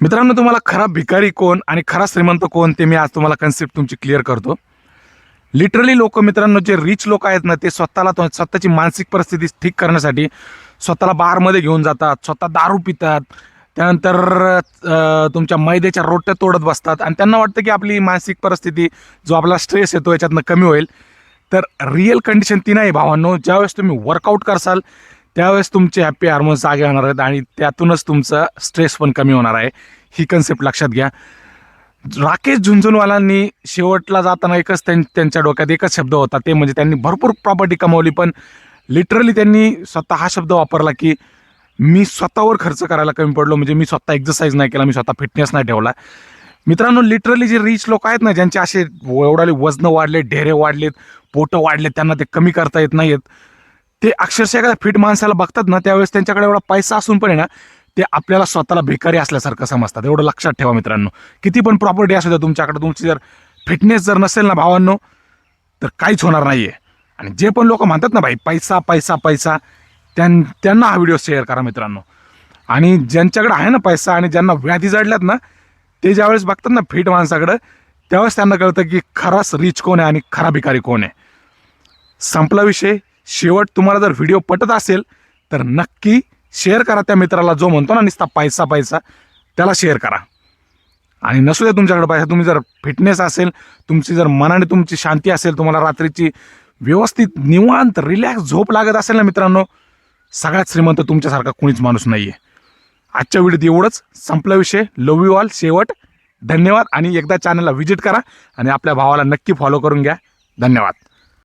मित्रांनो, तुम्हाला खरा भिकारी कोण आणि खरा श्रीमंत कोण ते मी आज तुम्हाला कन्सेप्ट तुमची क्लिअर करतो. लिटरली लोक मित्रांनो, जे रिच लोक आहेत ना, ते स्वतःची मानसिक परिस्थिती ठीक करण्यासाठी स्वतःला बारमध्ये घेऊन जातात, स्वतः दारू पितात, त्यानंतर तुमच्या मैद्याच्या रोट्या तोडत बसतात आणि त्यांना वाटतं की आपली मानसिक परिस्थिती, जो आपला स्ट्रेस येतो याच्यातनं कमी होईल. तर रिअल कंडिशन ती नाही भावांनो. ज्यावेळेस तुम्ही वर्कआउट करसाल त्यावेळेस तुमचे हॅपी हार्मोन्स जागे होणार आहेत आणि त्यातूनच तुमचा स्ट्रेस पण कमी होणार आहे. ही कन्सेप्ट लक्षात घ्या. राकेश झुनझुनवालांनी शेवटला जाताना त्यांच्या डोक्यात एकच शब्द होता, ते म्हणजे त्यांनी भरपूर प्रॉपर्टी कमावली, पण लिटरली त्यांनी स्वतः हा शब्द वापरला की मी स्वतःवर खर्च करायला कमी पडलो. म्हणजे मी स्वतः एक्सरसाइज नाही केला, मी स्वतः फिटनेस नाही ठेवला. मित्रांनो, लिटरली जे रिच लोक आहेत ना, ज्यांचे असे एवढाले वजन वाढले, ढेरे वाढलेत, पोटं वाढलेत, त्यांना ते कमी करता येत नाहीत, ते अक्षरशः एखाद्या फिट माणसाला बघतात ना, त्यावेळेस त्यांच्याकडे एवढा पैसा असून पण आहे ना, ते आपल्याला स्वतःला भिकारी असल्यासारखं समजतात. एवढं लक्षात ठेवा मित्रांनो. किती पण प्रॉपर्टी असू द्या तुमच्याकडे, तुमची जर फिटनेस जर नसेल ना भावांनो, तर काहीच होणार नाहीये. आणि जे पण लोक म्हणतात ना भाई पैसा पैसा पैसा, त्यांना हा व्हिडिओ शेअर करा मित्रांनो. आणि ज्यांच्याकडे आहे ना पैसा आणि ज्यांना व्याधी जडल्यात ना, ते ज्यावेळेस बघतात ना फिट माणसाकडे, त्यावेळेस त्यांना कळतं की खराच रिच कोण आहे आणि खरा भिकारी कोण आहे. संपला विषय. शेवट, तुम्हाला जर व्हिडिओ पटत असेल तर नक्की शेअर करा त्या मित्राला जो म्हणतो ना नुसता पैसा पैसा, त्याला शेअर करा. आणि नसू द्या तुमच्याकडे पैसा, तुम्ही जर फिटनेस असेल, तुमची जर मनाने तुमची शांती असेल, तुम्हाला रात्रीची व्यवस्थित निवांत रिलॅक्स झोप लागत असेल ना मित्रांनो, सगळ्यात श्रीमंत तुमच्यासारखा कोणीच माणूस नाहीये. आजच्या व्हिडिओत एवढंच. संपला विषय. Love you all. शेवट. धन्यवाद. आणि एकदा चॅनलला व्हिजिट करा आणि आपल्या भावाला नक्की फॉलो करून घ्या. धन्यवाद.